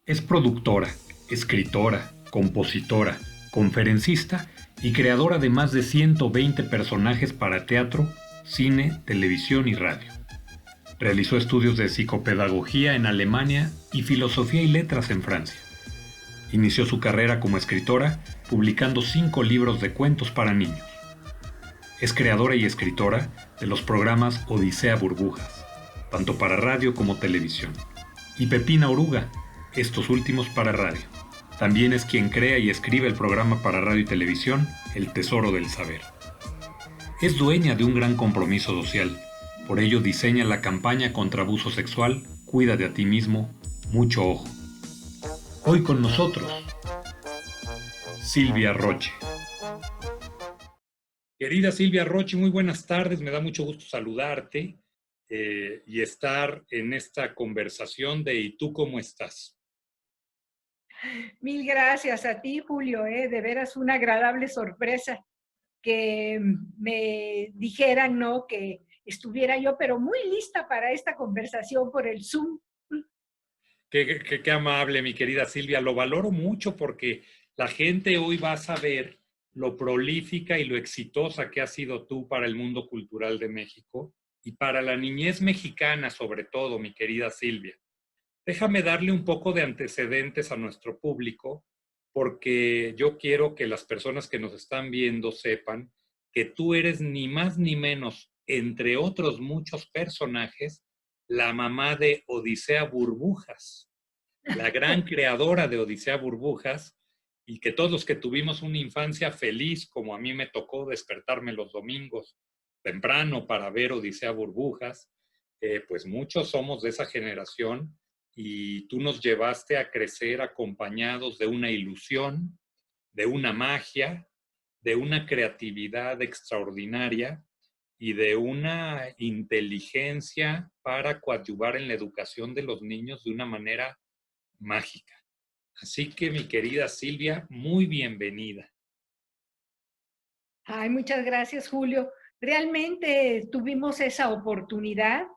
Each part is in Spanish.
Es productora, escritora, compositora, conferencista y creadora de más de 120 personajes para teatro, cine, televisión y radio. Realizó estudios de psicopedagogía en Alemania y filosofía y letras en Francia. Inició su carrera como escritora publicando 5 libros de cuentos para niños. Es creadora y escritora de los programas Odisea Burbujas, tanto para radio como televisión, y Pepina Oruga, estos últimos para radio. También es quien crea y escribe el programa para radio y televisión El Tesoro del Saber. Es dueña de un gran compromiso social, por ello diseña la campaña contra abuso sexual Cuídate a ti mismo, mucho ojo. Hoy con nosotros, Silvia Roche. Querida Silvia Roche, muy buenas tardes, me da mucho gusto saludarte y estar en esta conversación de ¿y tú cómo estás? Mil gracias a ti, Julio, de veras una agradable sorpresa que me dijeran, ¿no?, que estuviera yo, pero muy lista para esta conversación por el Zoom. Qué amable, mi querida Silvia, lo valoro mucho porque la gente hoy va a saber lo prolífica y lo exitosa que has sido tú para el mundo cultural de México y para la niñez mexicana sobre todo, mi querida Silvia. Déjame darle un poco de antecedentes a nuestro público porque yo quiero que las personas que nos están viendo sepan que tú eres ni más ni menos, entre otros muchos personajes, la mamá de Odisea Burbujas, la gran creadora de Odisea Burbujas, y que todos los que tuvimos una infancia feliz, como a mí me tocó despertarme los domingos temprano para ver Odisea Burbujas, pues muchos somos de esa generación y tú nos llevaste a crecer acompañados de una ilusión, de una magia, de una creatividad extraordinaria y de una inteligencia para coadyuvar en la educación de los niños de una manera mágica. Así que, mi querida Silvia, muy bienvenida. Ay, muchas gracias, Julio. Realmente tuvimos esa oportunidad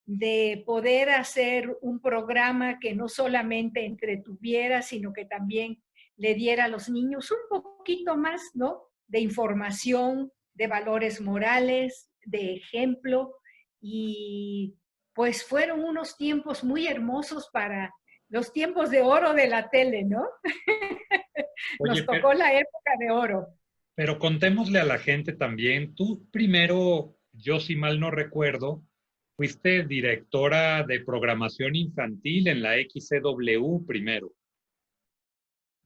de poder hacer un programa que no solamente entretuviera, sino que también le diera a los niños un poquito más, ¿no?, de información, de valores morales, de ejemplo, y pues fueron unos tiempos muy hermosos para los tiempos de oro de la tele, ¿no? Oye, Nos tocó la época de oro. pero contémosle a la gente también, tú primero, yo si mal no recuerdo, fuiste directora de programación infantil en la XCW primero,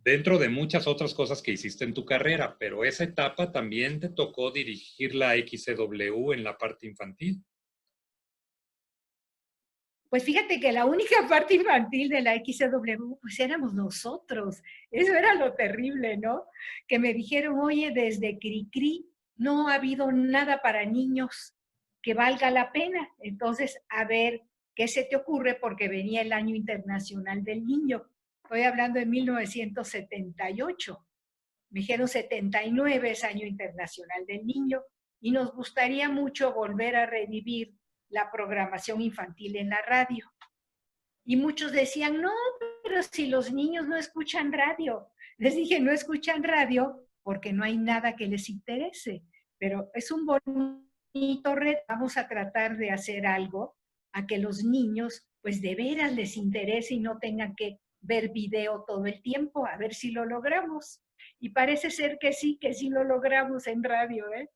dentro de muchas otras cosas que hiciste en tu carrera, pero esa etapa también te tocó dirigir la XCW en la parte infantil. Pues fíjate que la única parte infantil de la XW, pues éramos nosotros. Eso era lo terrible, ¿no? Que me dijeron, oye, desde Cricri no ha habido nada para niños que valga la pena. Entonces, a ver, ¿qué se te ocurre? Porque venía el Año Internacional del Niño. Estoy hablando de 1978. Me dijeron 79 es Año Internacional del Niño y nos gustaría mucho volver a revivir la programación infantil en la radio. Y muchos decían, no, pero si los niños no escuchan radio. Les dije, no escuchan radio porque no hay nada que les interese, pero es un bonito reto. Vamos a tratar de hacer algo a que los niños pues de veras les interese y no tengan que ver video todo el tiempo, a ver si lo logramos. Y parece ser que sí lo logramos en radio, ¿eh?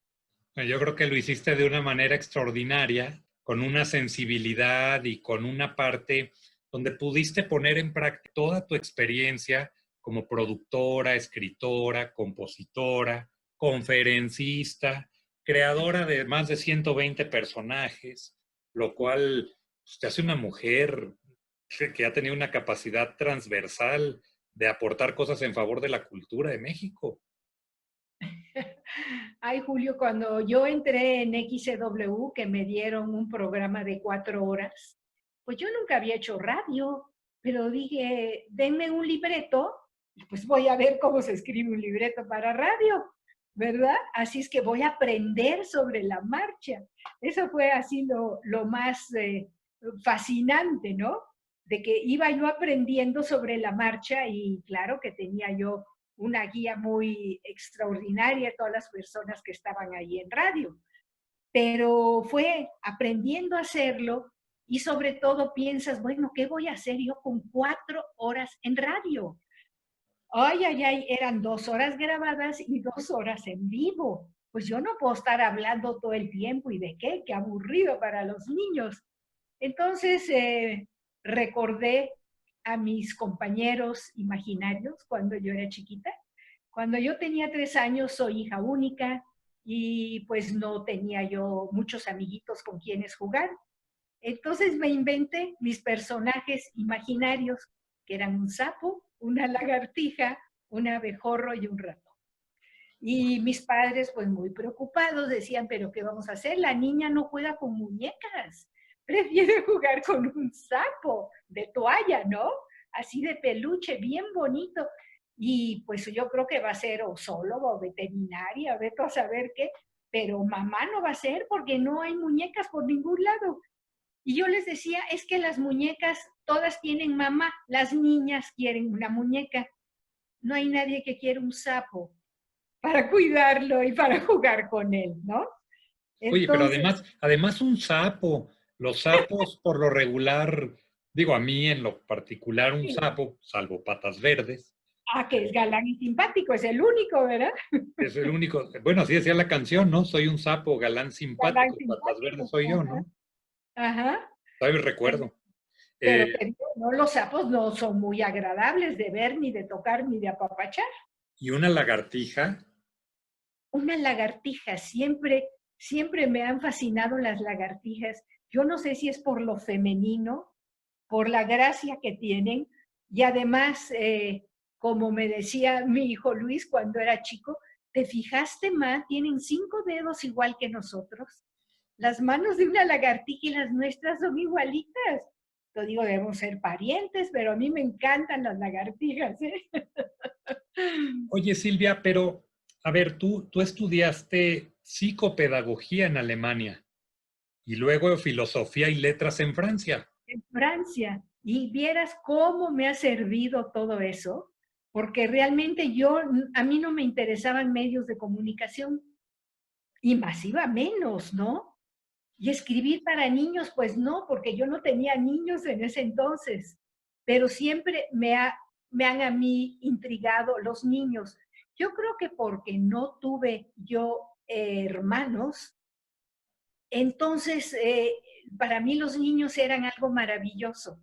Yo creo que lo hiciste de una manera extraordinaria, con una sensibilidad y con una parte donde pudiste poner en práctica toda tu experiencia como productora, escritora, compositora, conferencista, creadora de más de 120 personajes, lo cual pues, te hace una mujer que ha tenido una capacidad transversal de aportar cosas en favor de la cultura de México. Ay, Julio, cuando yo entré en XW, que me dieron un programa de 4 horas, pues yo nunca había hecho radio, pero dije, denme un libreto, y pues voy a ver cómo se escribe un libreto para radio, ¿verdad? Así es que voy a aprender sobre la marcha. Eso fue así lo más fascinante, ¿no? de que iba yo aprendiendo sobre la marcha y claro que tenía yo una guía muy extraordinaria, todas las personas que estaban ahí en radio. Pero fue aprendiendo a hacerlo y sobre todo piensas, bueno, ¿qué voy a hacer yo con 4 horas en radio? Ay, ay, ay, eran 2 horas grabadas y 2 horas en vivo. Pues yo no puedo estar hablando todo el tiempo y de qué aburrido para los niños. Entonces recordé a mis compañeros imaginarios cuando yo era chiquita. Cuando yo tenía 3 años, soy hija única y pues no tenía yo muchos amiguitos con quienes jugar. Entonces me inventé mis personajes imaginarios, que eran un sapo, una lagartija, un abejorro y un ratón. Y mis padres, pues muy preocupados, decían, pero ¿qué vamos a hacer? La niña no juega con muñecas, prefiere jugar con un sapo de toalla, ¿no? Así de peluche, bien bonito. Y pues yo creo que va a ser o zoóloga o veterinaria, veto a saber qué, pero mamá no va a ser porque no hay muñecas por ningún lado. Y yo les decía, es que las muñecas todas tienen mamá, las niñas quieren una muñeca. No hay nadie que quiera un sapo para cuidarlo y para jugar con él, ¿no? Oye, pero Entonces, además un sapo, los sapos por lo regular, digo a mí en lo particular un sí. sapo, salvo patas verdes, Que es galán y simpático, es el único, ¿verdad? es el único, bueno, así decía la canción, ¿no? Soy un sapo galán Galán simpático, patas verdes simpático. soy yo, Ajá. ¿no? Ajá. Todavía Pero, recuerdo. pero Eh, te digo, no, los sapos no son muy agradables de ver, ni de tocar, ni de apapachar. y una lagartija, Una lagartija, siempre me han fascinado las lagartijas. Yo no sé si es por lo femenino, por la gracia que tienen y además, como me decía mi hijo Luis cuando era chico, ¿te fijaste, Ma? Tienen 5 dedos igual que nosotros. Las manos de una lagartija y las nuestras son igualitas. Yo digo, debemos ser parientes, pero a mí me encantan las lagartijas, ¿eh? oye Silvia, pero a ver, tú estudiaste psicopedagogía en Alemania y luego filosofía y letras en Francia. En Francia. Y vieras cómo me ha servido todo eso, porque realmente a mí no me interesaban medios de comunicación y masiva menos, ¿no? Y escribir para niños, pues no, porque yo no tenía niños en ese entonces, pero siempre me han a mí intrigado los niños. Yo creo que porque no tuve yo hermanos, entonces para mí los niños eran algo maravilloso,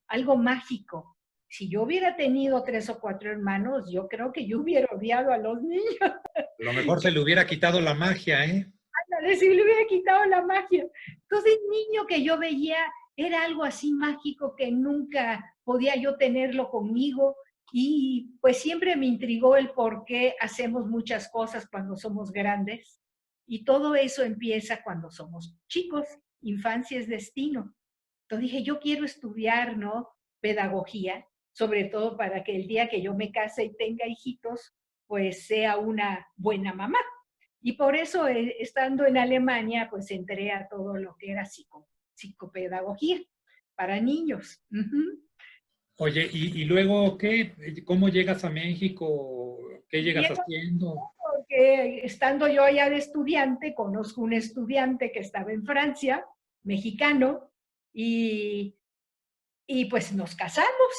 algo mágico. Si yo hubiera tenido 3 o 4 hermanos, yo creo que yo hubiera odiado a los niños. A lo mejor se le hubiera quitado la magia, ¿eh? Si le hubiera quitado la magia. Entonces, niño que yo veía era algo así mágico que nunca podía yo tenerlo conmigo y pues siempre me intrigó el por qué hacemos muchas cosas cuando somos grandes y todo eso empieza cuando somos chicos, infancia es destino. Entonces dije, yo quiero estudiar, ¿no? Pedagogía, sobre todo para que el día que yo me case y tenga hijitos, pues sea una buena mamá. Y por eso, estando en Alemania, pues entré a todo lo que era psicopedagogía para niños. Uh-huh. Oye, y luego qué? ¿Cómo llegas a México? ¿Qué llegas Llego haciendo? porque estando yo allá de estudiante, conozco un estudiante que estaba en Francia, mexicano, y, y pues nos casamos.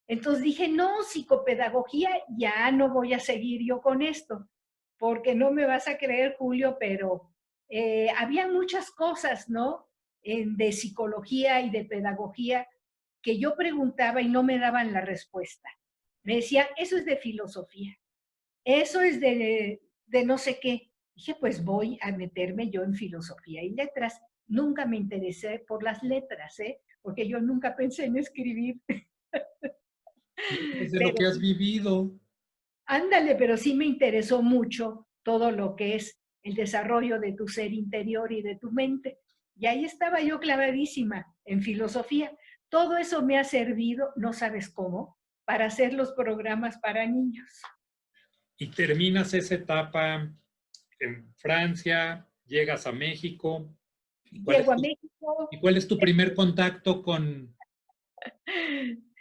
Entonces dije, no, psicopedagogía, ya no voy a seguir yo con esto, porque no me vas a creer, Julio, pero había muchas cosas, ¿no? De psicología y de pedagogía que yo preguntaba y no me daban la respuesta. Me decían, eso es de filosofía, eso es de no sé qué. Dije, pues voy a meterme yo en filosofía y letras. Nunca me interesé por las letras, ¿eh? Porque yo nunca pensé en escribir. Es de lo Pero que has vivido. ándale, pero sí me interesó mucho todo lo que es el desarrollo de tu ser interior y de tu mente. Y ahí estaba yo clavadísima en filosofía. Todo eso me ha servido, no sabes cómo, para hacer los programas para niños. Y terminas esa etapa en Francia, llegas a México. ¿Y Llego a México, cuál es tu primer contacto con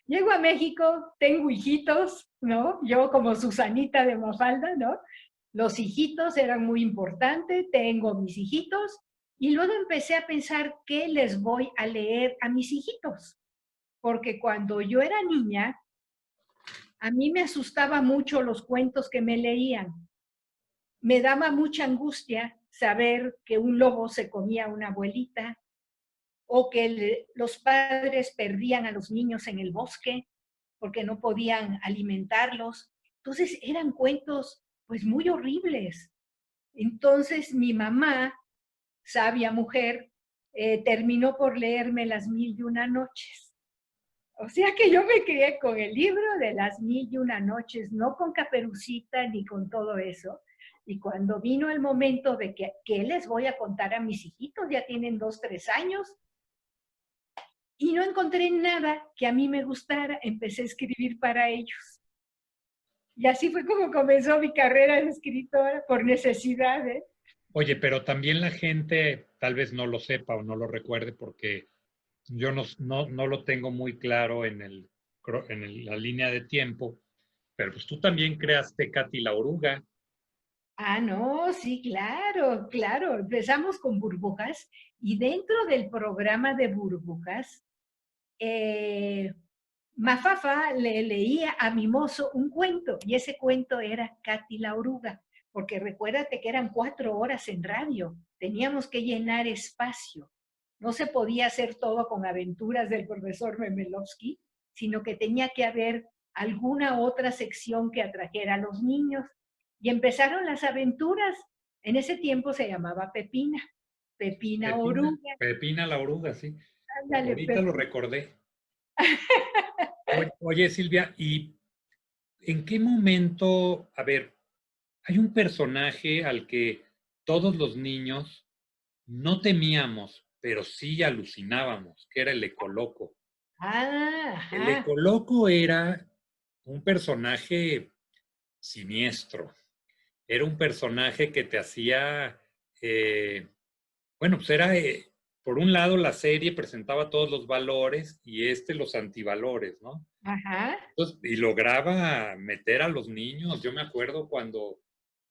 Llego a México, tengo hijitos, ¿no? Yo como Susanita de Mafalda, ¿no? Los hijitos eran muy importantes, tengo mis hijitos, y luego empecé a pensar qué les voy a leer a mis hijitos, porque cuando yo era niña, a mí me asustaba mucho los cuentos que me leían. Me daba mucha angustia saber que un lobo se comía a una abuelita o que los padres perdían a los niños en el bosque porque no podían alimentarlos. Entonces eran cuentos pues muy horribles. Entonces mi mamá, sabia mujer, terminó por leerme Las Mil y Una Noches. O sea que yo me crié con el libro de Las Mil y Una Noches, no con Caperucita ni con todo eso. Y cuando vino el momento de que, ¿qué les voy a contar a mis hijitos? Ya tienen 2, 3 años. Y no encontré nada que a mí me gustara. Empecé a escribir para ellos. Y así fue como comenzó mi carrera de escritora, por necesidad, ¿eh? Oye, pero también la gente tal vez no lo sepa o no lo recuerde porque yo no lo tengo muy claro la línea de tiempo, pero pues tú también creaste Katy la Oruga. Ah, no, sí, claro, claro. Empezamos con Burbujas y dentro del programa de Burbujas, eh, Mafafa le leía a Mimoso un cuento y ese cuento era Katy la Oruga, porque recuérdate que eran 4 horas en radio, teníamos que llenar espacio. No se podía hacer todo con aventuras del profesor Memelovsky, sino que tenía que haber alguna otra sección que atrajera a los niños. Y empezaron las aventuras. En ese tiempo se llamaba Pepina, Pepina Oruga. Pepina la Oruga, sí. Ándale, Ahorita lo Pepina. recordé. Oye, Silvia, ¿y en qué momento, a ver, hay un personaje al que todos los niños no temíamos, pero sí alucinábamos, que era el Ecoloco? Ah, El ajá. Ecoloco era un personaje siniestro, era un personaje que te hacía, bueno, pues era, por un lado la serie presentaba todos los valores y los antivalores, ¿no? Ajá. Entonces, y lograba meter a los niños. Yo me acuerdo cuando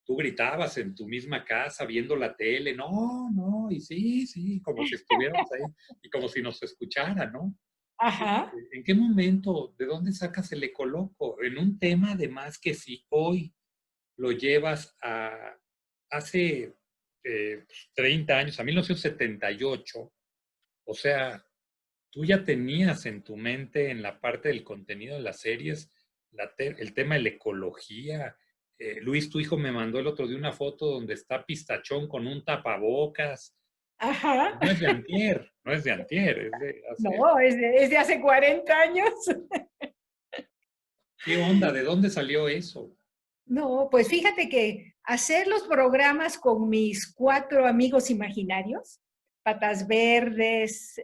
tú gritabas en tu misma casa viendo la tele, no, no, y sí, sí, como si estuviéramos ahí y como si nos escuchara, ¿no? Ajá. ¿En qué momento, de dónde sacas el ecoloco? En un tema además que si hoy lo llevas a hace 30 años, a 1978, o sea, tú ya tenías en tu mente, en la parte del contenido de las series, el tema de la ecología. Luis, tu hijo, me mandó el otro día una foto donde está Pistachón con un tapabocas. Ajá. No es de antier, no es de antier, es de hace... No, es de hace 40 años. ¿Qué onda? ¿De dónde salió eso? No, pues fíjate que hacer los programas con mis 4 amigos imaginarios, Patas Verdes,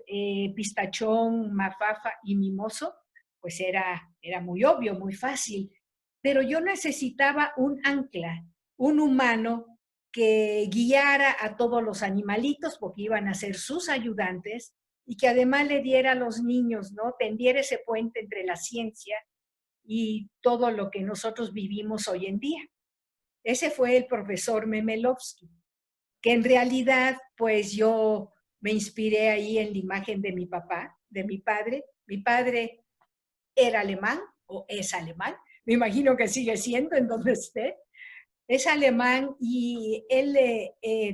Pistachón, Mafafa y Mimoso, pues era muy obvio, muy fácil. Pero yo necesitaba un ancla, un humano que guiara a todos los animalitos, porque iban a ser sus ayudantes, y que además le diera a los niños, ¿no? Tendiera ese puente entre la ciencia y todo lo que nosotros vivimos hoy en día. Ese fue el profesor Memelovsky, que en realidad, pues yo me inspiré ahí en la imagen de mi papá, de mi padre. Mi padre era alemán o es alemán, me imagino que sigue siendo en donde esté. Es alemán y él,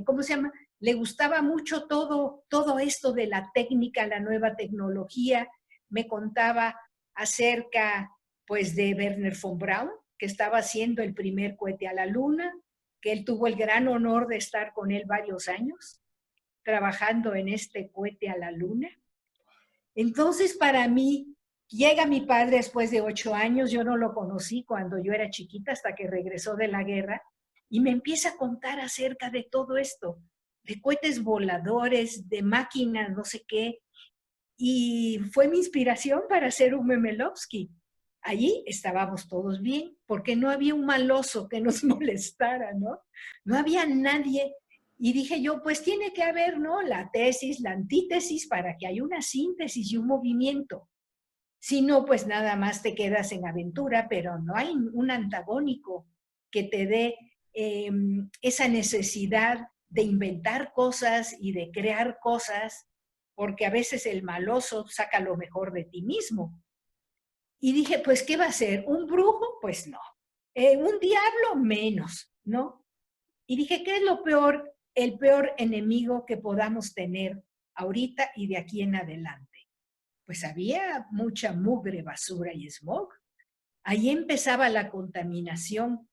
¿cómo se llama? Le gustaba mucho todo esto de la técnica, la nueva tecnología. Me contaba acerca, pues, de Werner von Braun, que estaba haciendo el primer cohete a la luna, que él tuvo el gran honor de estar con él varios años trabajando en este cohete a la luna. Entonces, para mí, llega mi padre después de 8 años, yo no lo conocí cuando yo era chiquita hasta que regresó de la guerra, y me empieza a contar acerca de todo esto, de cohetes voladores, de máquinas, no sé qué, y fue mi inspiración para hacer un Memelovsky. Allí estábamos todos bien, porque no había un maloso que nos molestara, ¿no? No había nadie. Y dije yo, pues tiene que haber, ¿no? La tesis, la antítesis, para que haya una síntesis y un movimiento. Si no, pues nada más te quedas en aventura, pero no hay un antagónico que te dé esa necesidad de inventar cosas y de crear cosas, porque a veces el maloso saca lo mejor de ti mismo. Y dije, pues, ¿qué va a ser? ¿Un brujo? Pues no. ¿Un diablo? Menos, ¿no? Y dije, ¿qué es lo peor, el peor enemigo que podamos tener ahorita y de aquí en adelante? Pues había mucha mugre, basura y smog. Ahí empezaba la contaminación,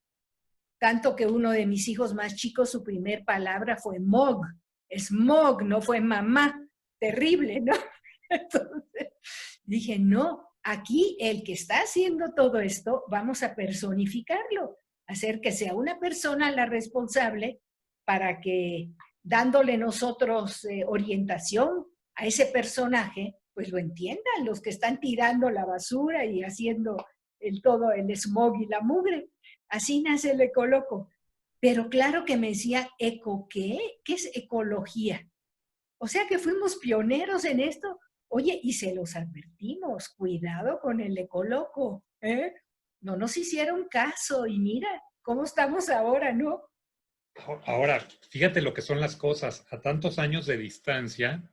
tanto que uno de mis hijos más chicos, su primer palabra fue mog, smog, no fue mamá, terrible, ¿no? Entonces dije, no, aquí el que está haciendo todo esto, vamos a personificarlo, hacer que sea una persona la responsable para que dándole nosotros orientación a ese personaje, pues lo entiendan los que están tirando la basura y haciendo todo el smog y la mugre. Así nace el Ecoloco. Pero claro que me decía, ¿eco qué? ¿Qué es ecología? O sea que fuimos pioneros en esto. Oye, y se los advertimos, cuidado con el Ecoloco, ¿eh? No nos hicieron caso y mira cómo estamos ahora, ¿no? Ahora, fíjate lo que son las cosas. A tantos años de distancia,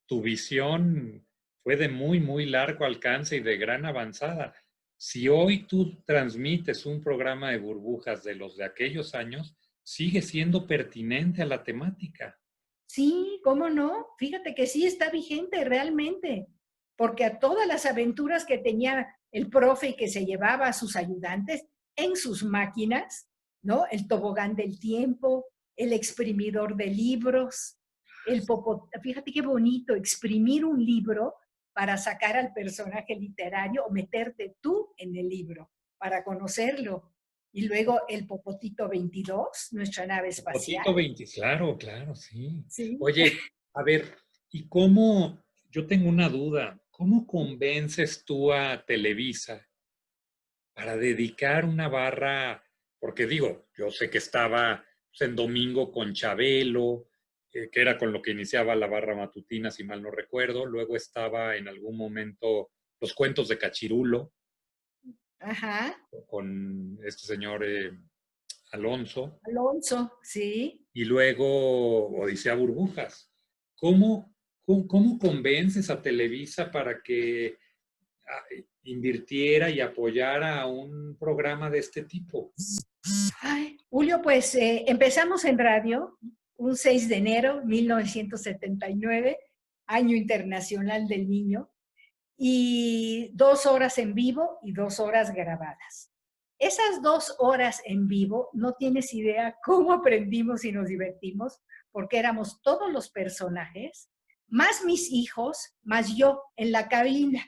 tu visión fue de muy, muy largo alcance y de gran avanzada. Si hoy tú transmites un programa de burbujas de los de aquellos años, sigue siendo pertinente a la temática. Sí, ¿cómo no? Fíjate que sí está vigente realmente, porque a todas las aventuras que tenía el profe y que se llevaba a sus ayudantes en sus máquinas, ¿no? El tobogán del tiempo, el exprimidor de libros, fíjate qué bonito, exprimir un libro para sacar al personaje literario o meterte tú en el libro para conocerlo. Y luego el Popotito 22, nuestra nave espacial. Potito 20, claro, claro, sí. Sí. Oye, a ver, ¿y cómo? Yo tengo una duda. ¿Cómo convences tú a Televisa para dedicar una barra? Porque digo, yo sé que estaba pues, en domingo con Chabelo, que era con lo que iniciaba la barra matutina, si mal no recuerdo. Luego estaba en algún momento los cuentos de Cachirulo Ajá, con este señor Alonso. Alonso, sí. Y luego Odisea Burbujas. ¿Cómo convences a Televisa para que invirtiera y apoyara a un programa de este tipo? Ay, Julio, pues empezamos en radio un 6 de enero de 1979, Año Internacional del Niño, y 2 horas en vivo y 2 horas grabadas. Esas 2 horas en vivo, no tienes idea cómo aprendimos y nos divertimos, porque éramos todos los personajes, más mis hijos, más yo en la cabina.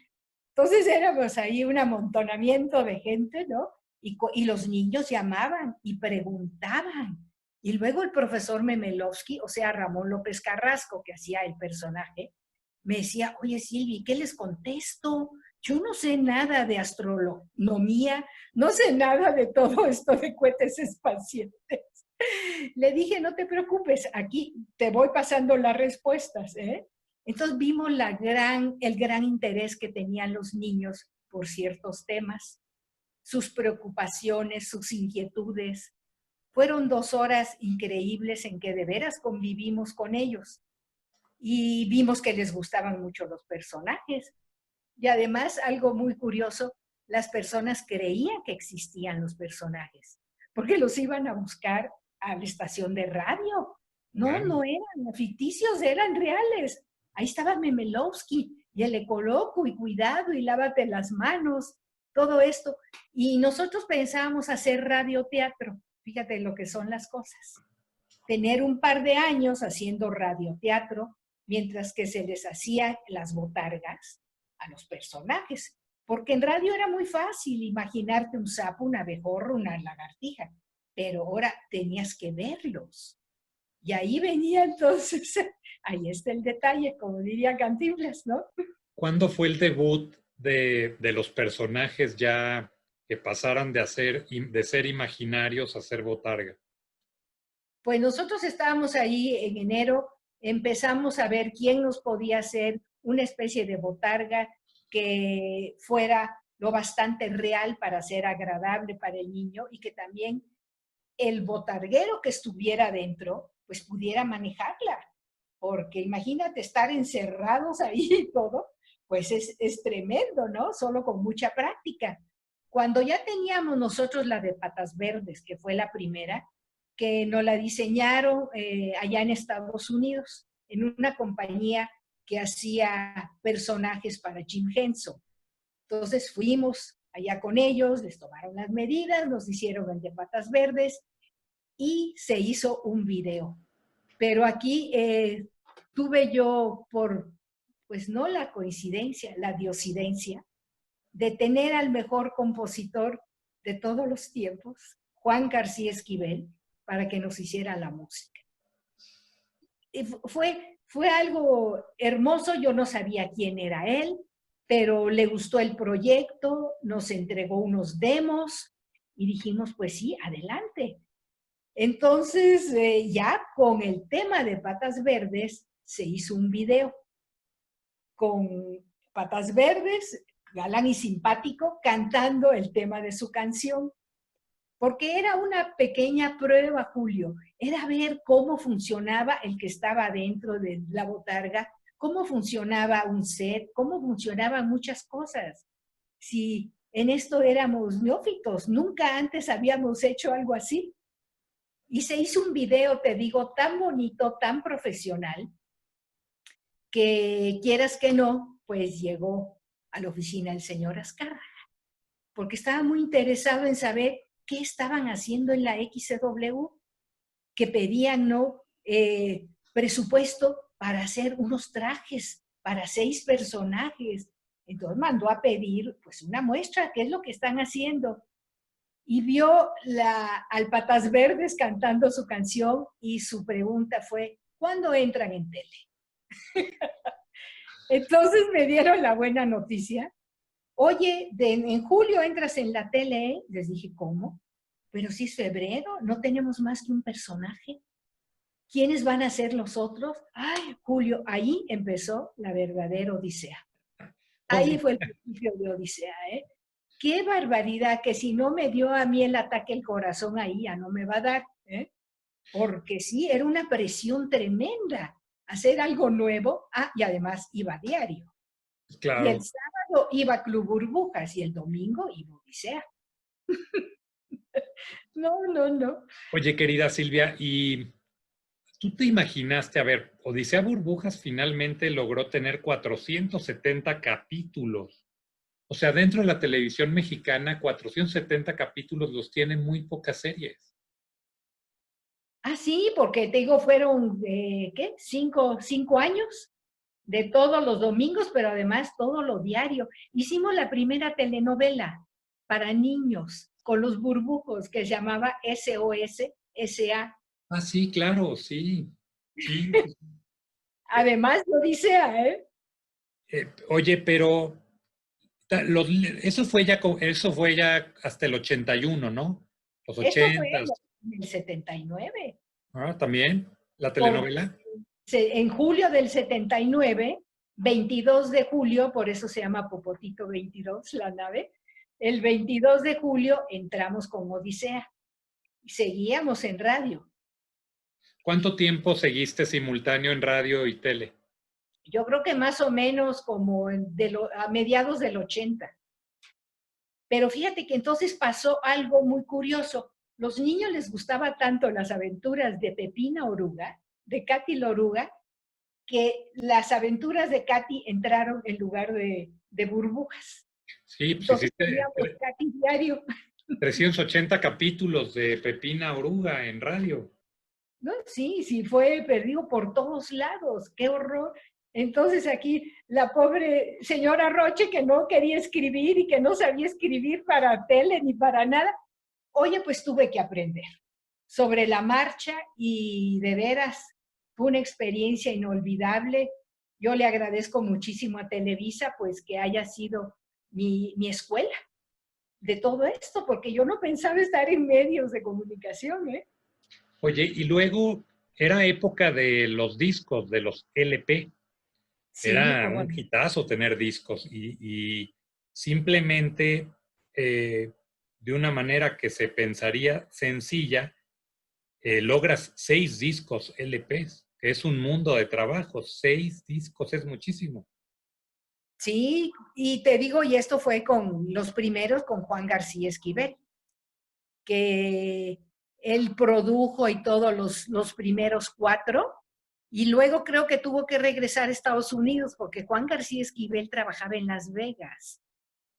Entonces éramos ahí un amontonamiento de gente, ¿no? Y los niños llamaban y preguntaban. Y luego el profesor Memelowski, o sea, Ramón López Carrasco, que hacía el personaje, me decía, oye Silvi, ¿qué les contesto? Yo no sé nada de astronomía, no sé nada de todo esto de cohetes espaciales. Le dije, no te preocupes, aquí te voy pasando las respuestas, ¿eh? Entonces vimos el gran interés que tenían los niños por ciertos temas, sus preocupaciones, sus inquietudes. Fueron 2 horas increíbles en que de veras convivimos con ellos y vimos que les gustaban mucho los personajes. Y además, algo muy curioso, las personas creían que existían los personajes, porque los iban a buscar a la estación de radio. No, Claro. no eran ficticios, eran reales. Ahí estaba Memelowski y el Ecoloco y cuidado y lávate las manos, todo esto. Y nosotros pensábamos hacer radioteatro. Fíjate lo que son las cosas. Tener un par de años haciendo radioteatro mientras que se les hacía las botargas a los personajes. Porque en radio era muy fácil imaginarte un sapo, un abejorro, una lagartija, pero ahora tenías que verlos. Y ahí venía entonces, ahí está el detalle, como diría Cantinflas, ¿no? ¿Cuándo fue el debut de los personajes ya que pasaran de ser imaginarios a ser botarga? Pues nosotros estábamos ahí en enero, empezamos a ver quién nos podía hacer una especie de botarga que fuera lo bastante real para ser agradable para el niño y que también el botarguero que estuviera dentro, pues pudiera manejarla. Porque imagínate estar encerrados ahí y todo, pues es tremendo, ¿no? Solo con mucha práctica. Cuando ya teníamos nosotros la de Patas Verdes, que fue la primera, que nos la diseñaron allá en Estados Unidos, en una compañía que hacía personajes para Jim Henson. Entonces fuimos allá con ellos, les tomaron las medidas, nos hicieron el de Patas Verdes y se hizo un video. Pero aquí tuve yo pues no la coincidencia, la diosidencia, de tener al mejor compositor de todos los tiempos, Juan García Esquivel, para que nos hiciera la música. Y fue algo hermoso, yo no sabía quién era él, pero le gustó el proyecto, nos entregó unos demos y dijimos, pues sí, adelante. Entonces, ya con el tema de Patas Verdes, se hizo un video con Patas Verdes, galán y simpático, cantando el tema de su canción. Porque era una pequeña prueba, Julio, era ver cómo funcionaba el que estaba dentro de la botarga, cómo funcionaba un set, cómo funcionaban muchas cosas. Si en esto éramos neófitos, nunca antes habíamos hecho algo así. Y se hizo un video, te digo, tan bonito, tan profesional, que quieras que no, pues llegó a la oficina el señor Azcárraga, porque estaba muy interesado en saber qué estaban haciendo en la XCW, que pedían, ¿no? Presupuesto para hacer unos trajes para 6 personajes. Entonces mandó a pedir pues una muestra, qué es lo que están haciendo. Y vio al Patas Verdes cantando su canción y su pregunta fue, ¿cuándo entran en tele? Entonces me dieron la buena noticia. Oye, en julio entras en la tele, ¿eh? Les dije, ¿cómo? Pero si es febrero, no tenemos más que un personaje. ¿Quiénes van a ser los otros? Ay, Julio, ahí empezó la verdadera odisea. Ahí Oye, fue el principio de Odisea, ¿eh? Qué barbaridad, que si no me dio a mí el ataque al corazón ahí, ya no me va a dar, ¿eh? Porque sí, era una presión tremenda hacer algo nuevo. Ah, y además iba a diario. Y el claro. sábado iba Club Burbujas y el domingo iba Odisea. No, no, no. Oye, querida Silvia, ¿y tú te imaginaste, a ver, Odisea Burbujas finalmente logró tener 470 capítulos? O sea, dentro de la televisión mexicana, 470 capítulos los tienen muy pocas series. Ah, sí, porque te digo, fueron, ¿qué? Cinco años de todos los domingos, pero además todo lo diario. Hicimos la primera telenovela para niños con los burbujos que se llamaba SOS, SA. Ah, sí, claro, sí. Sí. Además, lo dice, ¿eh? Oye, pero eso fue ya hasta el 81, ¿no? Los Esto fue 80. en el 79. Ah, también, la Porque telenovela. en julio del 79, 22 de julio, por eso se llama Popotito 22, la nave, el 22 de julio entramos con Odisea y seguíamos en radio. ¿Cuánto tiempo seguiste simultáneo en radio y tele? Yo creo que más o menos como a mediados del 80. Pero fíjate que entonces pasó algo muy curioso. Los niños les gustaba tanto las aventuras de Pepina Oruga, de Katy la Oruga, que las aventuras de Katy entraron en lugar de Burbujas. Sí, pues Entonces hiciste teníamos Katy diario, 380 capítulos de Pepina Oruga en radio. ¿no? Sí, sí, fue perdido por todos lados, qué horror. Entonces aquí la pobre señora Roche que no quería escribir y que no sabía escribir para tele ni para nada, oye, pues tuve que aprender sobre la marcha y de veras fue una experiencia inolvidable. Yo le agradezco muchísimo a Televisa pues que haya sido mi escuela de todo esto, porque yo no pensaba estar en medios de comunicación, ¿eh? Oye, y luego era época de los discos, de los LP. Sí, Era como un hitazo tener discos y simplemente de una manera que se pensaría sencilla, logras 6 discos LPs, que es un mundo de trabajo. 6 discos es muchísimo. sí, y te digo, y esto fue con los primeros, con Juan García Esquivel, que él produjo y todos los primeros 4, y luego creo que tuvo que regresar a Estados Unidos porque Juan García Esquivel trabajaba en Las Vegas.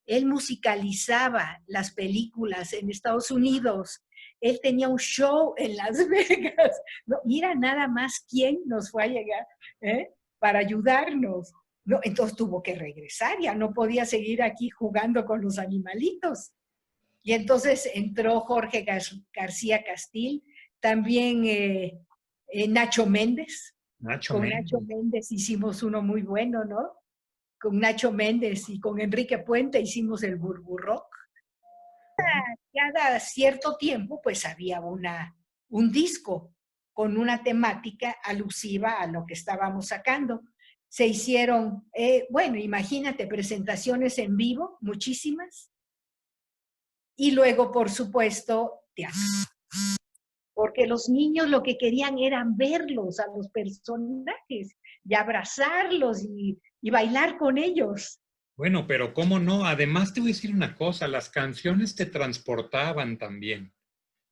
Él musicalizaba las películas en Estados Unidos. Él tenía un show en Las Vegas. No, mira nada más quién nos fue a llegar, ¿eh? Para ayudarnos. No, entonces tuvo que regresar, ya no podía seguir aquí jugando con los animalitos. Y entonces entró Jorge García Castil, también Nacho Méndez. Nacho Con Nacho Méndez. Méndez hicimos uno muy bueno, ¿no? Con Nacho Méndez y con Enrique Puente hicimos el Burburrock. Cada cierto tiempo, pues había un disco con una temática alusiva a lo que estábamos sacando. Se hicieron, bueno, imagínate, presentaciones en vivo, muchísimas, y luego, por supuesto, teatro. Porque los niños lo que querían era verlos a los personajes y abrazarlos y bailar con ellos. Bueno, pero cómo no, además te voy a decir una cosa, las canciones te transportaban también.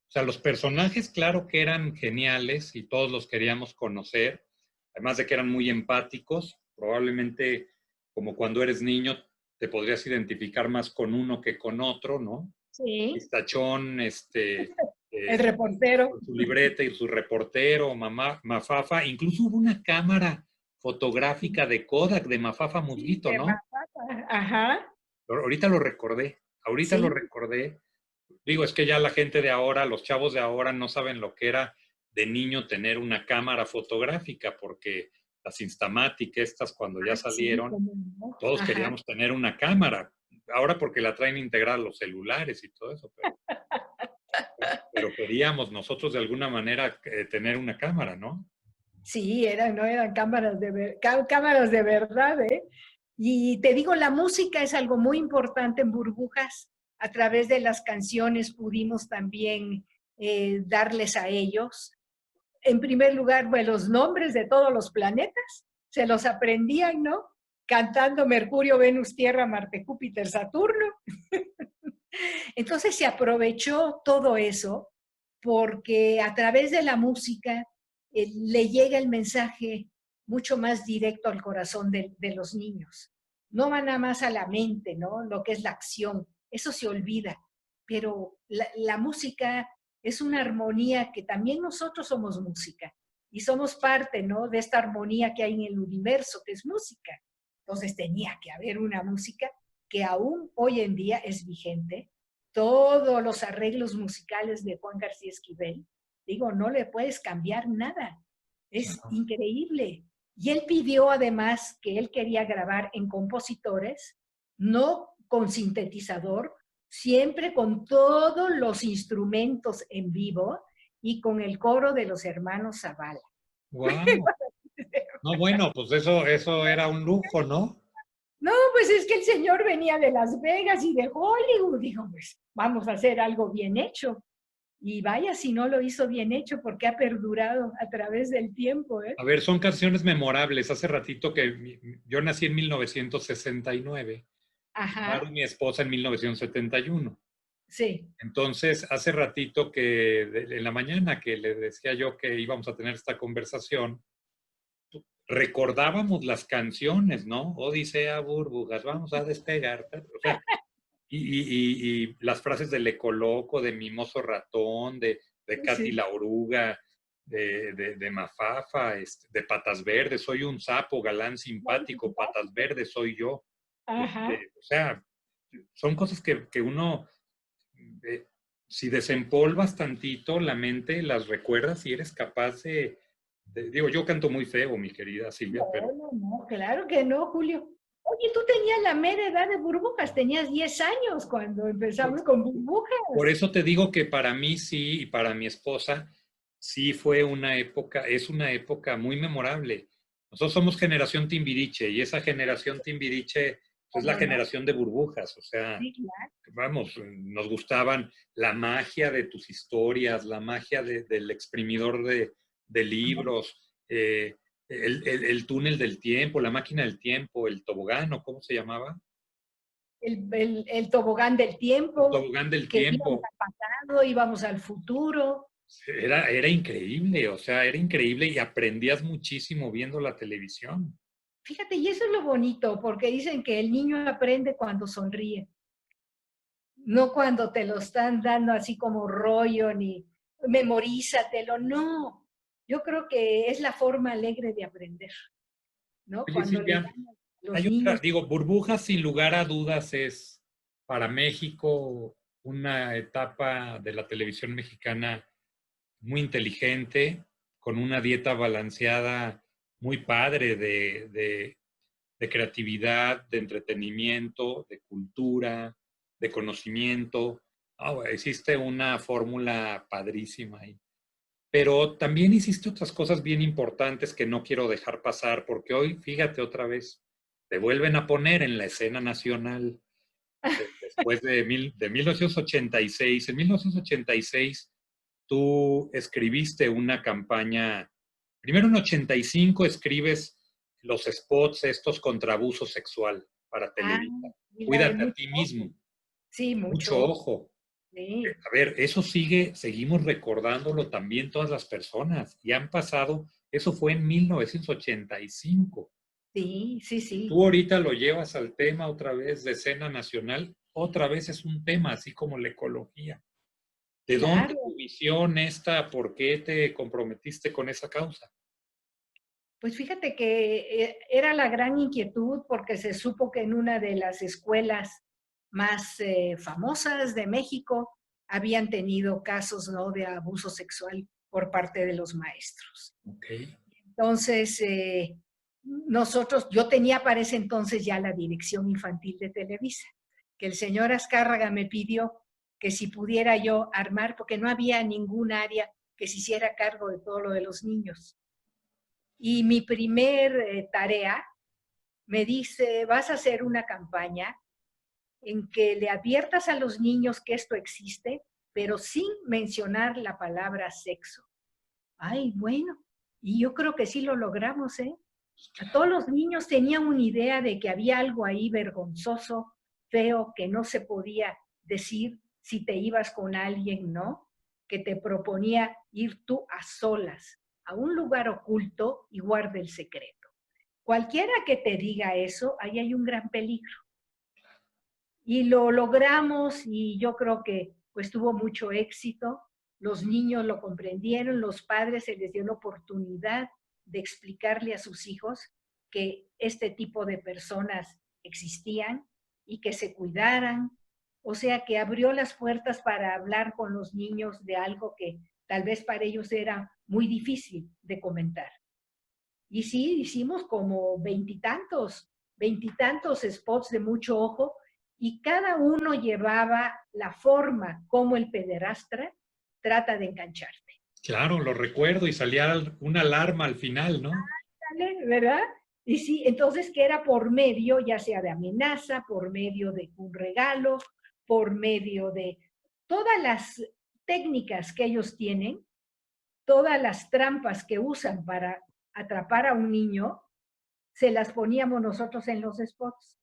O sea, los personajes, claro que eran geniales y todos los queríamos conocer, además de que eran muy empáticos, probablemente como cuando eres niño te podrías identificar más con uno que con otro, ¿no? Sí, Pistachón, el reportero. con su libreta y su reportero, mamá, Mafafa, incluso hubo una cámara fotográfica de Kodak de Mafafa Sí, Musguito, de ¿no? Mafafa. Ajá, Ahorita lo sí. recordé. Digo, es que ya la gente de ahora, los chavos de ahora no saben lo que era de niño tener una cámara fotográfica, porque las Instamatic, estas cuando ya Ay, sí, salieron, cómo no. todos Ajá. queríamos tener una cámara. Ahora porque la traen integrada a los celulares y todo eso, pero queríamos nosotros de alguna manera tener una cámara, ¿no? Sí, no eran cámaras cámaras de verdad, ¿eh? Y te digo, la música es algo muy importante en Burbujas. A través de las canciones pudimos también darles a ellos. En primer lugar, pues, los nombres de todos los planetas, se los aprendían, ¿no? Cantando Mercurio, Venus, Tierra, Marte, Júpiter, Saturno. Entonces se aprovechó todo eso porque a través de la música le llega el mensaje mucho más directo al corazón de los niños. No va nada más a la mente, ¿no? Lo que es la acción, eso se olvida, pero la música es una armonía que también nosotros somos música y somos parte, ¿no? De esta armonía que hay en el universo, que es música. Entonces tenía que haber una música que aún hoy en día es vigente. Todos los arreglos musicales de Juan García Esquivel, digo, no le puedes cambiar nada. Es Ajá. increíble. Y él pidió además que él quería grabar en compositores, no con sintetizador, siempre con todos los instrumentos en vivo y con el coro de los hermanos Zavala. Wow. No, bueno, pues eso era un lujo, ¿no? No, pues es que el señor venía de Las Vegas y de Hollywood. Dijo, pues vamos a hacer algo bien hecho. Y vaya si no lo hizo bien hecho porque ha perdurado a través del tiempo, ¿eh? A ver, son canciones memorables. Hace ratito que yo nací en 1969 y Maru, Ajá, mi esposa, en 1971. sí. Entonces, hace ratito en la mañana que le decía yo que íbamos a tener esta conversación, recordábamos las canciones, ¿no? Odisea, burbujas, vamos a despegar. O sea, y las frases de Le Coloco, de Mimoso Ratón, de Katy Sí, la Oruga, de Mafafa, de Patas Verdes, soy un sapo galán simpático, Patas Verdes soy yo. ajá. O sea, son cosas que uno, eh, si desempolvas tantito la mente, las recuerdas y eres capaz digo, yo canto muy feo, mi querida Silvia, No, pero no, no, claro que no, Julio. Oye, tú tenías la mera edad de burbujas, tenías 10 años cuando empezamos con por burbujas. eso te digo que para mí sí y para mi esposa sí fue una época, es una época muy memorable. Nosotros somos generación Timbiriche y esa generación Timbiriche es la ¿Cómo no? generación de burbujas, o sea, Sí, claro. vamos, nos gustaban la magia de tus historias, la magia del exprimidor de libros, el túnel del tiempo, la máquina del tiempo, el tobogán, ¿o cómo se llamaba? El tobogán del El tiempo, tobogán del que íbamos tiempo. al pasado, íbamos al futuro. Era increíble, o sea, era increíble y aprendías muchísimo viendo la televisión. Fíjate, y eso es lo bonito, porque dicen que el niño aprende cuando sonríe, no cuando te lo están dando así como rollo, ni memorízatelo, no. Yo creo que es la forma alegre de aprender, ¿no? Oye, Cuando le Silvia, dan a los hay otra, niños. digo, Burbujas sin lugar a dudas es para México una etapa de la televisión mexicana muy inteligente, con una dieta balanceada muy padre de creatividad, de entretenimiento, de cultura, de conocimiento. Existe una fórmula padrísima ahí. Pero también hiciste otras cosas bien importantes que no quiero dejar pasar, porque hoy, fíjate otra vez, te vuelven a poner en la escena nacional después de 1986. En 1986 tú escribiste una campaña, primero en 85 escribes los spots estos contra abuso sexual para Ah, Televisa. y la de Cuídate a mucho ti ojo. mismo, Sí, mucho mucho ojo. ojo. Sí, A ver, eso seguimos recordándolo también todas las personas. Y han pasado, eso fue en 1985. sí, sí, Y sí. tú ahorita lo llevas al tema otra vez de escena nacional, otra vez es un tema, así como la ecología. ¿De dónde Claro. tu visión esta? ¿Por qué te comprometiste con esa causa? Pues fíjate que era la gran inquietud porque se supo que en una de las escuelas más famosas de México habían tenido casos, ¿no?, de abuso sexual por parte de los maestros. Ok. Entonces, nosotros, yo tenía para ese entonces ya la dirección infantil de Televisa, que el señor Azcárraga me pidió que si pudiera yo armar, porque no había ningún área que se hiciera cargo de todo lo de los niños. Y mi primer tarea me dice, vas a hacer una campaña en que le adviertas a los niños que esto existe, pero sin mencionar la palabra sexo. Ay, bueno, y yo creo que sí lo logramos, ¿eh? A todos los niños tenían una idea de que había algo ahí vergonzoso, feo, que no se podía decir si te ibas con alguien, ¿no? Que te proponía ir tú a solas a un lugar oculto y guarde el secreto. Cualquiera que te diga eso, ahí hay un gran peligro. Y lo logramos y yo creo que pues tuvo mucho éxito. Los niños lo comprendieron, los padres se les dio la oportunidad de explicarle a sus hijos que este tipo de personas existían y que se cuidaran. O sea, que abrió las puertas para hablar con los niños de algo que tal vez para ellos era muy difícil de comentar. Y sí, hicimos como veintitantos spots de mucho ojo y cada uno llevaba la forma como el pederastra trata de engancharte. Claro, lo recuerdo y salía una alarma al final, ¿no? ¿Sale? ¿Verdad? Y sí, entonces que era por medio, ya sea de amenaza, por medio de un regalo, por medio de todas las técnicas que ellos tienen, todas las trampas que usan para atrapar a un niño, se las poníamos nosotros en los spots.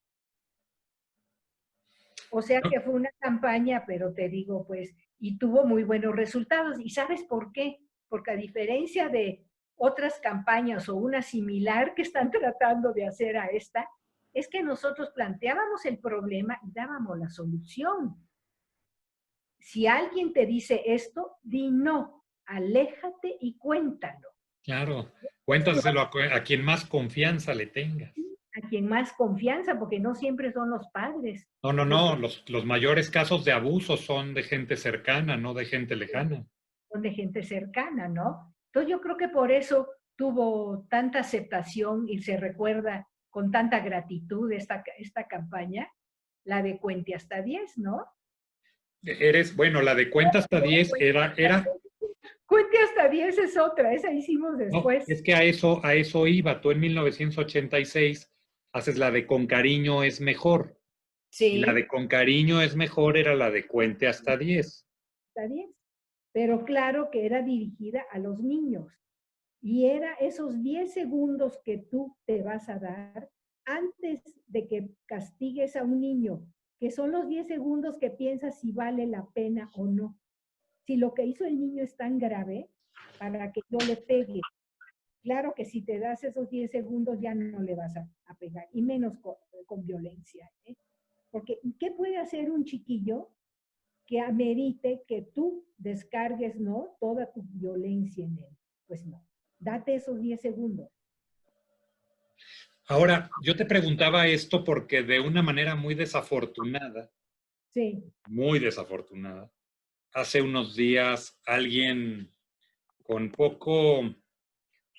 O sea No, que fue una campaña, pero te digo, pues, y tuvo muy buenos resultados. ¿Y sabes por qué? Porque a diferencia de otras campañas o una similar que están tratando de hacer a esta, es que nosotros planteábamos el problema y dábamos la solución. Si alguien te dice esto, di no, aléjate y cuéntalo. claro, cuéntaselo a quien más confianza le tengas. A quien más confianza, porque no siempre son los padres No, no, los no, que los mayores casos de abuso son de gente cercana, no de gente lejana. son de gente cercana, ¿no? Entonces yo creo que por eso tuvo tanta aceptación y se recuerda con tanta gratitud esta campaña, la de Cuente hasta 10, ¿no? Bueno, la de cuenta hasta 10 era, Cuente hasta 10 es otra, esa hicimos No, después. es que a eso iba. Tú en 1986 haces la de Con cariño es mejor. Y la de Sí, Con cariño es mejor era la de Cuente hasta 10. hasta 10. Pero claro que era dirigida a los niños. Y era esos 10 segundos que tú te vas a dar antes de que castigues a un niño, que son los 10 segundos que piensas si vale la pena o no. Si lo que hizo el niño es tan grave para que yo le pegue. Claro que si te das esos 10 segundos ya no le vas a pegar, y menos con violencia. ¿Eh? Porque ¿qué puede hacer un chiquillo que amerite que tú descargues, ¿no?, toda tu violencia en él? Pues no. Date esos 10 segundos. Ahora, yo te preguntaba esto porque de una manera Sí. muy desafortunada, hace unos días alguien con poco,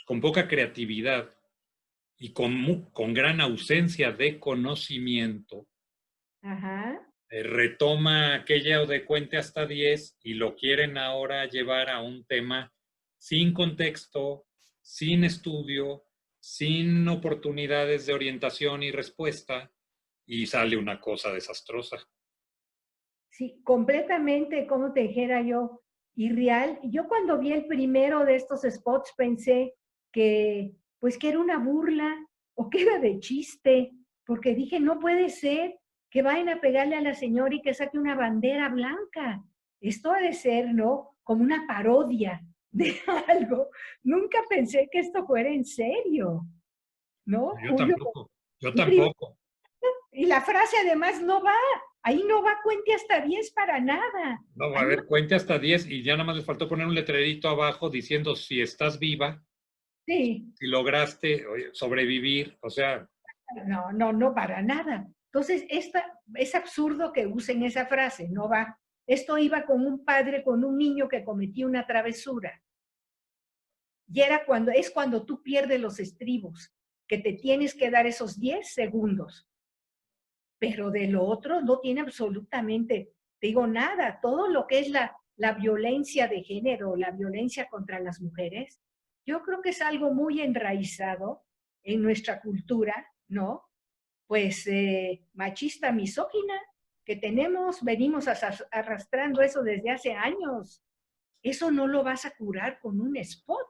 con poca creatividad y con gran ausencia de conocimiento, Ajá. retoma aquello de Cuente hasta 10 y lo quieren ahora llevar a un tema sin contexto, sin estudio, sin oportunidades de orientación y respuesta, y sale una cosa desastrosa. Sí, completamente, como te dijera yo, irreal. Yo cuando vi el primero de estos spots pensé que, pues, que era una burla o que era de chiste, porque dije, no puede ser que vayan a pegarle a la señora y que saque una bandera blanca. Esto ha de ser, ¿no?, como una parodia de algo. Nunca pensé que esto fuera en serio, ¿no, Yo Julio? tampoco, yo Y primero, tampoco. y la frase además no va, ahí no va, cuente hasta 10 para nada. No, a Ahí no, ver, cuente hasta 10 y ya nada más les faltó poner un letrerito abajo diciendo si estás viva, sí, si lograste sobrevivir, o sea, no, no, no, para nada. Entonces, es absurdo que usen esa frase, no va. Esto iba con un padre, con un niño que cometía una travesura. Y es cuando tú pierdes los estribos, que te tienes que dar esos 10 segundos. Pero de lo otro no tiene absolutamente, te digo, nada. Todo lo que es la violencia de género, la violencia contra las mujeres, yo creo que es algo muy enraizado en nuestra cultura, ¿no? Pues machista, misógina, que venimos arrastrando eso desde hace años. Eso no lo vas a curar con un spot,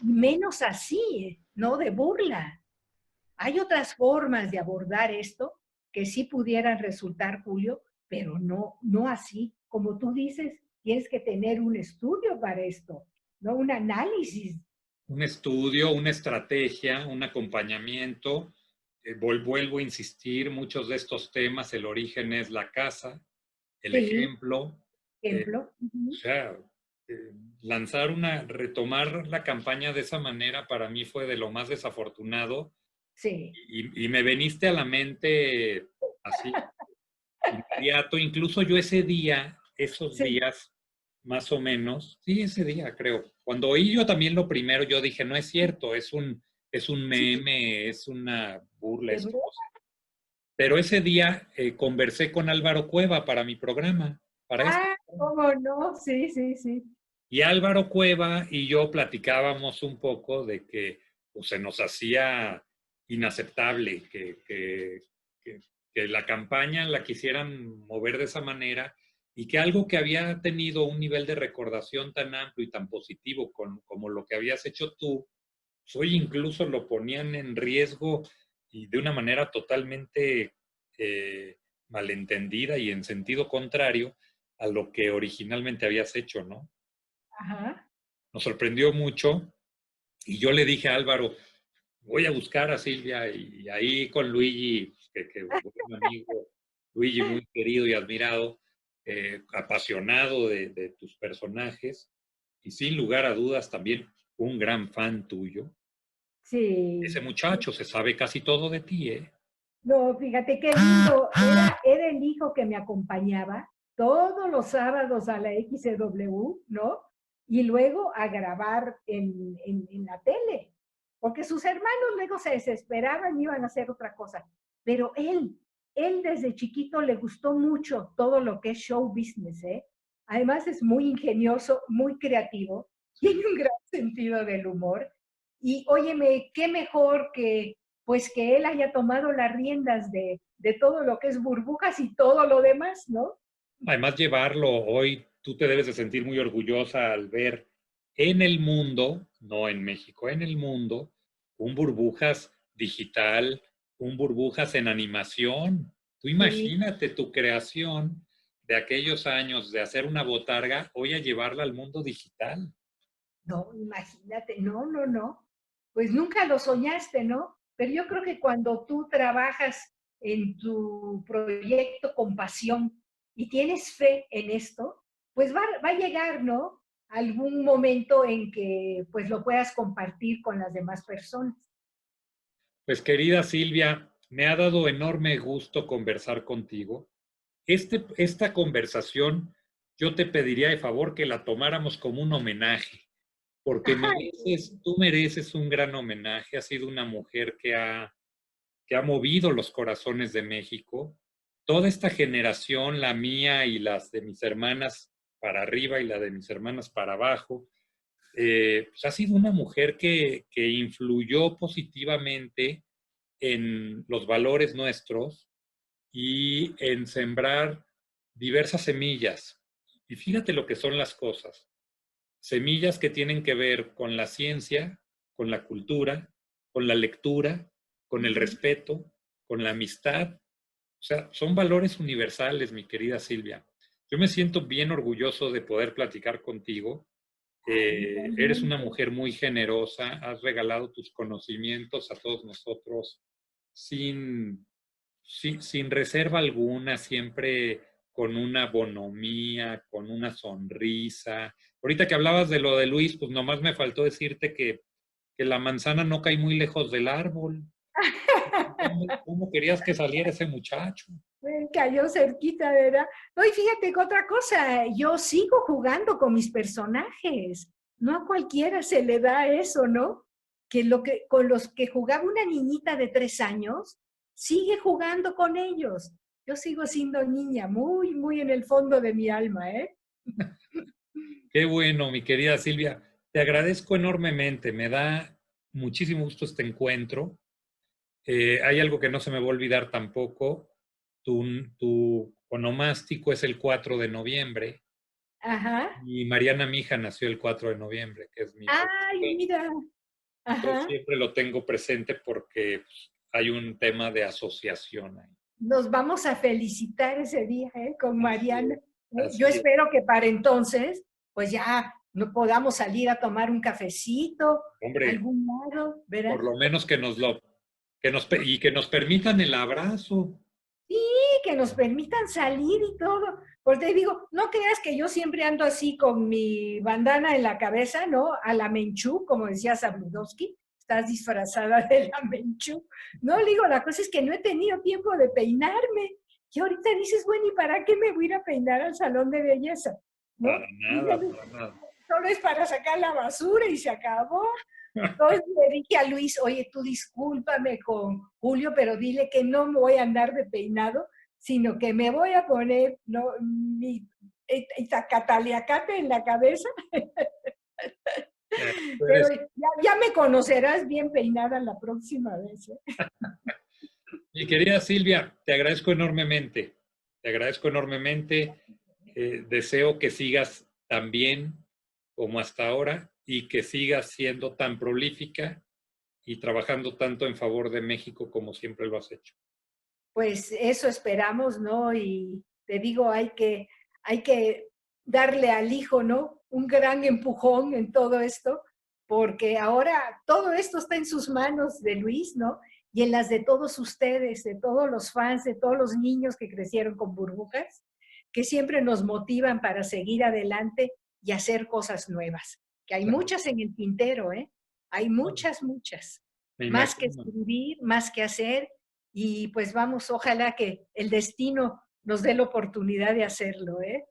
menos así, ¿no? De burla. Hay otras formas de abordar esto que sí pudieran resultar, Julio, pero no, no así. Como tú dices, tienes que tener un estudio para esto, ¿no? Un análisis. un estudio, una estrategia, un acompañamiento. Vuelvo a insistir, muchos de estos temas, el origen es la casa, el Sí, ejemplo, ejemplo. o sea, eh, retomar la campaña de esa manera para mí fue de lo más desafortunado Sí, y me veniste a la mente así, inmediato. Incluso yo ese día, esos sí. días, más o menos, sí, ese día creo. Cuando oí yo también lo primero, yo dije, no es cierto, es un Sí, meme, es una burla, de esto verdad. no sé. Pero ese día conversé con Álvaro Cueva para mi programa, para este. Ah, ¿cómo no? Sí, sí, sí. Y Álvaro Cueva y yo platicábamos un poco de que pues, se nos hacía inaceptable que, que la campaña la quisieran mover de esa manera y que algo que había tenido un nivel de recordación tan amplio y tan positivo como lo que habías hecho tú, pues hoy incluso lo ponían en riesgo y de una manera totalmente malentendida y en sentido contrario a lo que originalmente habías hecho, ¿no? Ajá. Nos sorprendió mucho y yo le dije a Álvaro, voy a buscar a Silvia y ahí con Luigi, que un amigo, Luigi muy querido y admirado, apasionado de tus personajes y sin lugar a dudas también un gran fan tuyo. Ese Sí. muchacho se sabe casi todo de ti, ¿eh? No, fíjate qué lindo. Era el hijo que me acompañaba todos los sábados a la XW, ¿no? Y luego a grabar en la tele, porque sus hermanos luego se desesperaban y iban a hacer otra cosa. Pero él desde chiquito le gustó mucho todo lo que es show business, ¿eh? Además es muy ingenioso, muy creativo, tiene un gran sentido del humor. Y óyeme, qué mejor que pues que él haya tomado las riendas de todo lo que es burbujas y todo lo demás, ¿no? Además, llevarlo hoy, tú te debes de sentir muy orgullosa al ver en el mundo, no en México, en el mundo, un burbujas digital, un burbujas en animación. Tú Sí, imagínate tu creación de aquellos años de hacer una botarga, hoy a llevarla al mundo digital. no, imagínate, no, no, no. Pues nunca lo soñaste, ¿no? Pero yo creo que cuando tú trabajas en tu proyecto con pasión y tienes fe en esto, pues va a llegar, ¿no? Algún momento en que pues lo puedas compartir con las demás personas. Pues querida Silvia, me ha dado enorme gusto conversar contigo. Esta conversación yo te pediría de favor que la tomáramos como un homenaje, porque Ay, tú mereces un gran homenaje. Has sido una mujer que ha movido los corazones de México. Toda esta generación, la mía y las de mis hermanas para arriba y la de mis hermanas para abajo, pues ha sido una mujer que influyó positivamente en los valores nuestros y en sembrar diversas semillas. Y fíjate lo que son las cosas. Semillas que tienen que ver con la ciencia, con la cultura, con la lectura, con el ujú. respeto, con la amistad. O sea, son valores universales, mi querida Silvia. Yo me siento bien orgulloso de poder platicar contigo. Ay, Eres una igualmente. mujer muy generosa, has regalado tus conocimientos a todos nosotros sin, sin reserva alguna, siempre con una bonomía, con una sonrisa. Ahorita que hablabas de lo de Luis, pues nomás me faltó decirte que la manzana no cae muy lejos del árbol. ¿Cómo querías que saliera ese muchacho? Me cayó cerquita, ¿verdad? No, y fíjate que otra cosa, yo sigo jugando con mis personajes. No a cualquiera se le da eso, ¿no? Que con los que jugaba una niñita de 3 años, sigue jugando con ellos. Yo sigo siendo niña, muy, muy en el fondo de mi alma, ¿eh? Qué bueno, mi querida Silvia. Te agradezco enormemente. Me da muchísimo gusto este encuentro. Hay algo que no se me va a olvidar tampoco. Tu onomástico es el 4 de noviembre Ajá. y Mariana Mija nació el 4 de noviembre, que es mi Ay, favorita. mira. Entonces Ajá. siempre lo tengo presente porque pues, hay un tema de asociación ahí. Nos vamos a felicitar ese día, ¿eh? Con Así Mariana. es. Yo Así es. espero que para entonces, pues ya no podamos salir a tomar un cafecito, a Hombre, algún lado, por ¿verdad? lo menos y que nos permitan el abrazo. Sí, que nos permitan salir y todo. Porque te digo, no creas que yo siempre ando así con mi bandana en la cabeza, ¿no? A la Menchú, como decía Sabludowski, estás disfrazada de la Menchú. No, le digo, la cosa es que no he tenido tiempo de peinarme. Y ahorita dices, bueno, ¿y para qué me voy a ir a peinar al salón de belleza? Para ¿No? nada, para nada. Solo es para sacar la basura y se acabó. Entonces le dije a Luis, oye, tú discúlpame con Julio, pero dile que no me voy a andar de peinado, sino que me voy a poner ¿no? mi cataliacate en la cabeza, Tú pero eres, ya me conocerás bien peinada la próxima vez. ¿Eh? mi querida Silvia, te agradezco enormemente. Te agradezco enormemente. Deseo que sigas tan bien como hasta ahora y que sigas siendo tan prolífica y trabajando tanto en favor de México como siempre lo has hecho. Pues eso esperamos, ¿no? Y te digo, hay que darle al hijo, ¿no? Un gran empujón en todo esto, porque ahora todo esto está en sus manos de Luis, ¿no? Y en las de todos ustedes, de todos los fans, de todos los niños que crecieron con burbujas, que siempre nos motivan para seguir adelante y hacer cosas nuevas. Que hay Claro, muchas en el tintero, ¿eh? Hay muchas, muchas. me Más que imagino escribir, más que hacer y pues vamos, ojalá que el destino nos dé la oportunidad de hacerlo, ¿eh?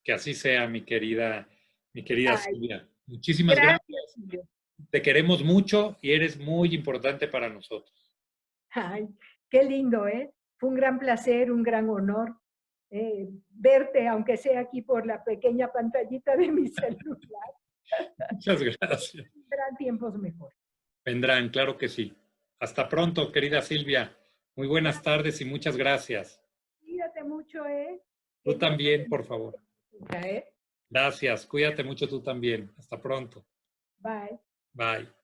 que así sea, mi querida Ay, Silvia. Muchísimas gracias, gracias. Julio. Te queremos mucho y eres muy importante para nosotros. Ay, qué lindo, ¿eh? Fue un gran placer, un gran honor. verte, aunque sea aquí por la pequeña pantallita de mi celular. Muchas gracias. Vendrán tiempos mejores. Vendrán, claro que sí. Hasta pronto, querida Silvia. Muy buenas tardes y muchas gracias. Cuídate mucho, ¿eh? Tú también, por favor. ¿Eh? Gracias. Cuídate mucho tú también. Hasta pronto. Bye. Bye.